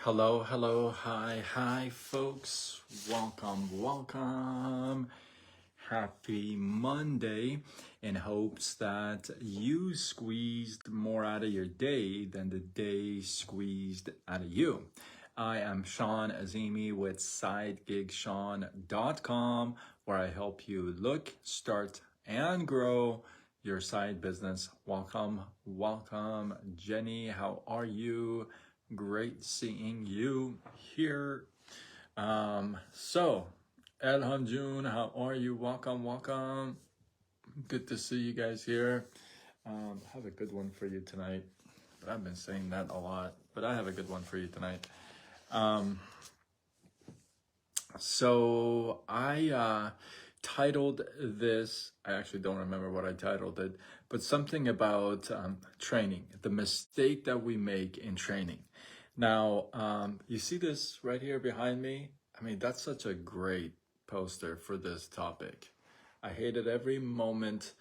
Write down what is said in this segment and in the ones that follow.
Hello, hi, folks. Welcome. Happy Monday, in hopes that you squeezed more out of your day than the day squeezed out of you. I am Sean Azimi with SideGigSean.com, where I help you look, start, and grow your side business. Welcome, Jenny. How are you? Great seeing you here. So, Elham June, how are you? Welcome. Good to see you guys here. I have a good one for you tonight. But I've been saying that a lot, but I have a good one for you tonight. So I titled this, I actually don't remember what I titled it, but something about training, the mistake that we make in training. Now, you see this right here behind me? I mean, that's such a great poster for this topic. I hated every moment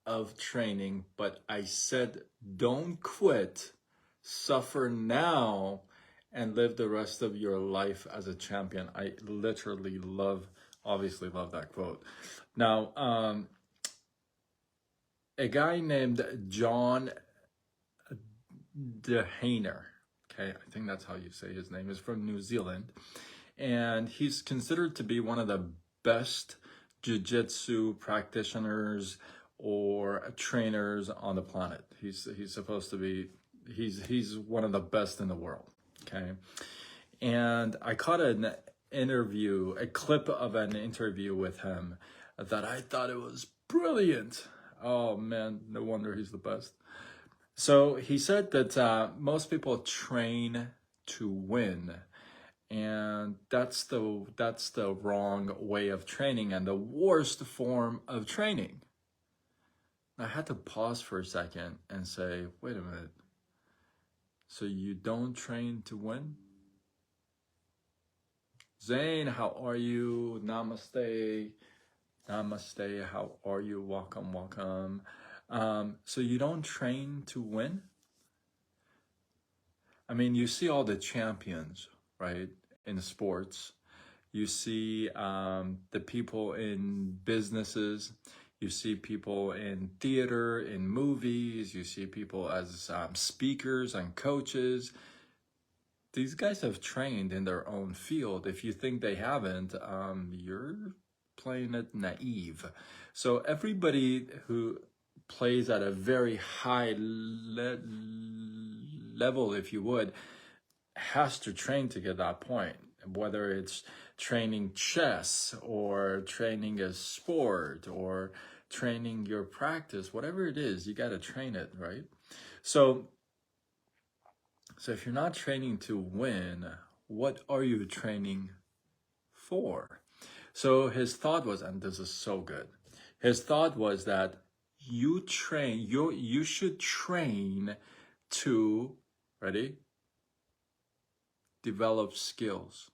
of training, but I said, don't quit, suffer now, and live the rest of your life as a champion. I literally obviously love that quote. Now, a guy named John Dehaner, okay, I think that's how you say his name, is from New Zealand. And he's considered to be one of the best jiu-jitsu practitioners or trainers on the planet. He's supposed to be, he's one of the best in the world, okay? And I caught an interview, a clip of an interview with him that I thought it was brilliant. Oh man, no wonder he's the best. So he said that most people train to win, and that's the wrong way of training and the worst form of training. I had to pause for a second and say, wait a minute. So you don't train to win? Zane, how are you? Namaste, how are you? Welcome. So you don't train to win? I mean, you see all the champions, right, in sports. You see the people in businesses. You see people in theater, in movies. You see people as speakers and coaches. These guys have trained in their own field. If you think they haven't, you're playing it naive. So everybody who plays at a very high level, if you would, has to train to get that point. Whether it's training chess or training a sport or training your practice, whatever it is, you got to train it, right? So if you're not training to win, what are you training for? So his thought was, and this is so good, his thought was that you should train to, ready? Develop skills,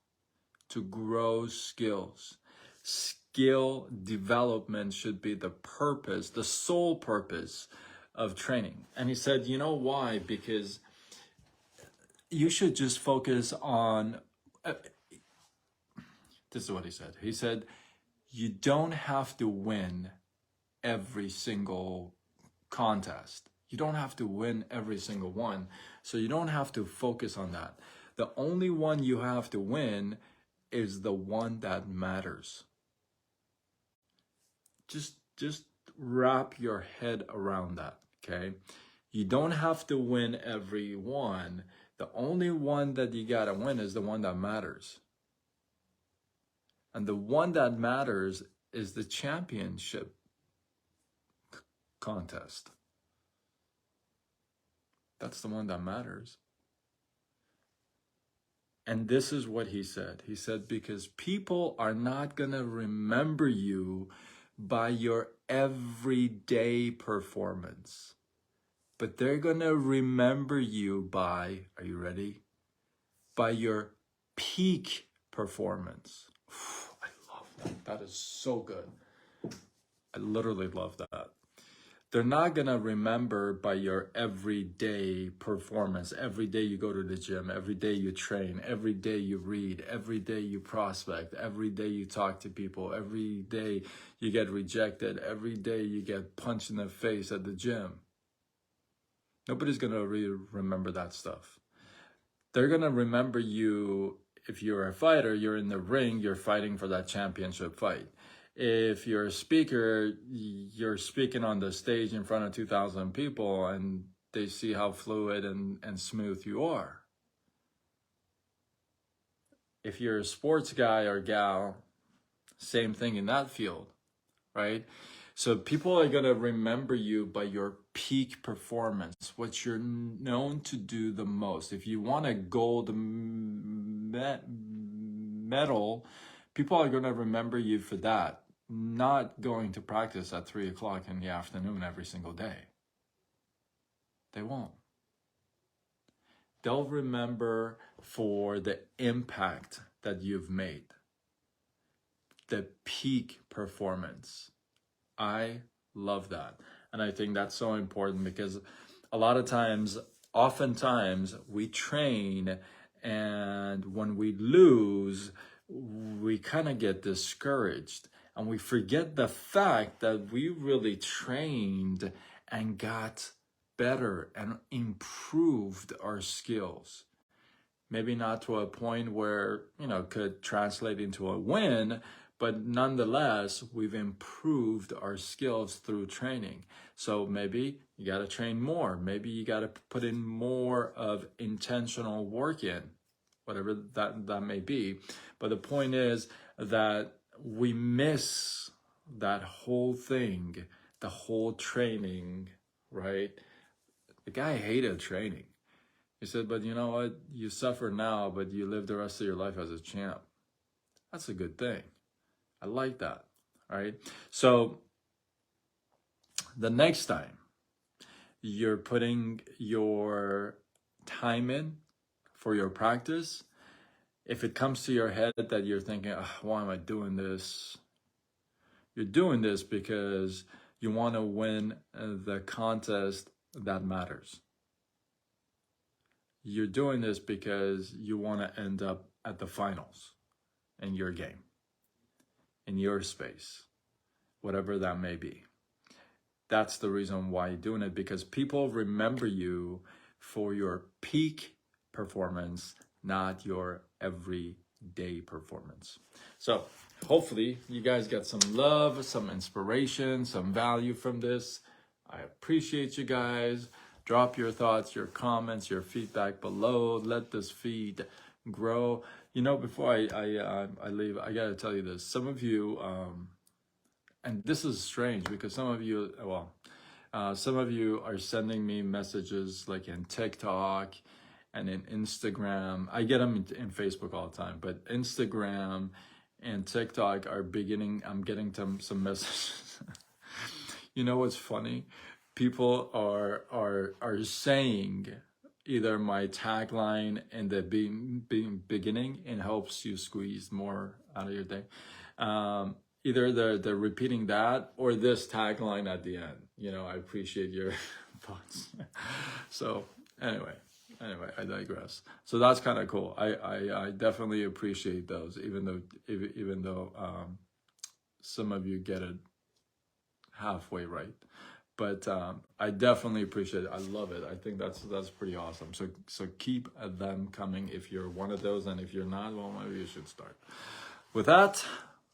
to grow skills. Skill development should be the purpose, the sole purpose of training. And he said, you know why? Because you should just focus on, this is what he said. He said, you don't have to win every single contest. You don't have to win every single one. So you don't have to focus on that. The only one you have to win is the one that matters. Just wrap your head around that, okay? You don't have to win every one. The only one that you gotta win is the one that matters. And the one that matters is the championship contest. That's the one that matters. And this is what he said. He said, because people are not gonna remember you by your everyday performance, but they're gonna remember you by, are you ready? By your peak performance. I love that. That is so good. I literally love that. They're not going to remember by your everyday performance. Every day you go to the gym, every day you train, every day you read, every day you prospect, every day you talk to people, every day you get rejected, every day you get punched in the face at the gym. Nobody's going to remember that stuff. They're going to remember you if you're a fighter, you're in the ring, you're fighting for that championship fight. If you're a speaker, you're speaking on the stage in front of 2,000 people and they see how fluid and smooth you are. If you're a sports guy or gal, same thing in that field, right? So people are going to remember you by your peak performance, what you're known to do the most. If you want a gold medal, people are going to remember you for that, not going to practice at 3 o'clock in the afternoon every single day. They won't. They'll remember for the impact that you've made, the peak performance. I love that. And I think that's so important because a lot of times, oftentimes, we train and when we lose, we kind of get discouraged and we forget the fact that we really trained and got better and improved our skills. Maybe not to a point where, could translate into a win, but nonetheless, we've improved our skills through training. So maybe you got to train more. Maybe you got to put in more of intentional work in, whatever that may be. But the point is that we miss that whole thing, the whole training, right? The guy hated training. He said, but you know what? You suffer now, but you live the rest of your life as a champ. That's a good thing. I like that, right? So the next time you're putting your time in for your practice, if it comes to your head that you're thinking, why am I doing this? You're doing this because you want to win the contest that matters. You're doing this because you want to end up at the finals in your game, in your space, whatever that may be. That's the reason why you're doing it, because people remember you for your peak performance, not your everyday performance. So hopefully you guys got some love, some inspiration, some value from this. I appreciate you guys. Drop your thoughts, your comments, your feedback below. Let this feed grow. Before I leave, I gotta tell you this. Some of you, and this is strange because some of you are sending me messages like in TikTok and in Instagram. I get them in Facebook all the time, but Instagram and TikTok I'm getting some messages. You know what's funny? People are saying either my tagline in the beginning and helps you squeeze more out of your day. Either they're repeating that or this tagline at the end. I appreciate your thoughts. So anyway, I digress. So that's kind of cool. I definitely appreciate those, even though some of you get it halfway right. But I definitely appreciate it. I love it. I think that's pretty awesome. So keep them coming if you're one of those, and if you're not, well, maybe you should start. With that,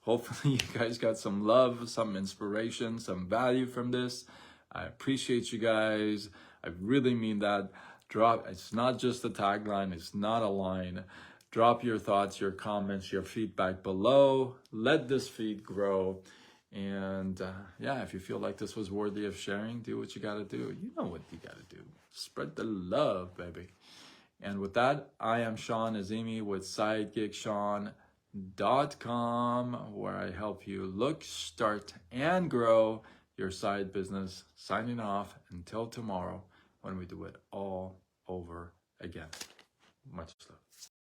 hopefully you guys got some love, some inspiration, some value from this. I appreciate you guys. I really mean that. It's not just a tagline. It's not a line. Drop your thoughts, your comments, your feedback below. Let this feed grow. And if you feel like this was worthy of sharing, do what you got to do. You know what you got to do. Spread the love, baby. And with that, I am Sean Azimi with SideGigSean.com, where I help you look, start, and grow your side business. Signing off until tomorrow when we do it all over again. Much love.